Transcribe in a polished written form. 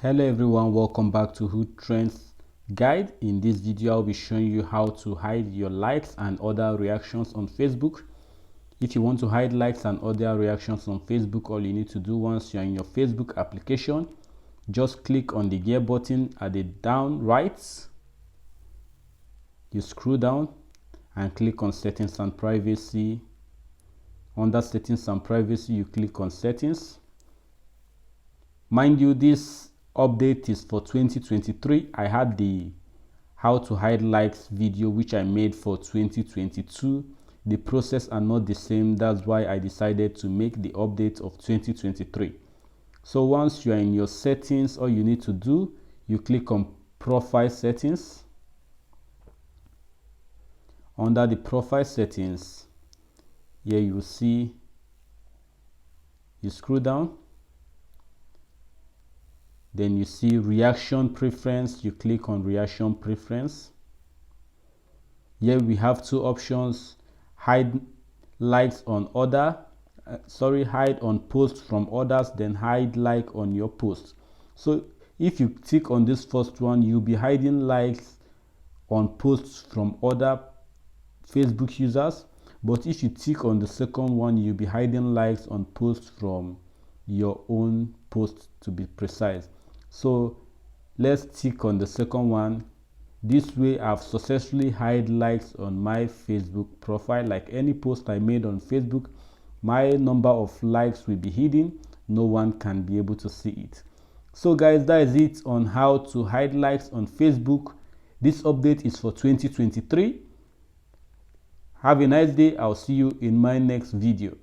Hello everyone, welcome back to Hood Trends Guide. In this video I'll be showing you how to hide your likes and other reactions on Facebook. If you want to hide likes and other reactions on Facebook, all you need to do once you're in your Facebook application, just click on the gear button at the down right. You scroll down and click on settings and privacy. Under settings and privacy, you click on settings. Mind you, this update is for 2023. I had the how to hide likes video which I made for 2022. The process are not the same. That's why I decided to make the update of 2023. So once you are in your settings, all you need to do, you click on profile settings. Under the profile settings, here you will see, you scroll down, then you see reaction preference. You click on reaction preference. Here we have two options: hide likes on hide on posts from others, then hide like on your post. So if you click on this first one, you'll be hiding likes on posts from other Facebook users, but if you click on the second one, you'll be hiding likes on posts from your own post, to be precise. So let's click on the second one. This way I've successfully hide likes on my Facebook profile. Like any post I made on Facebook, my number of likes will be hidden. No one can be able to see it. So guys, that is it on how to hide likes on Facebook. This update is for 2023. Have a nice day. I'll see you in my next video.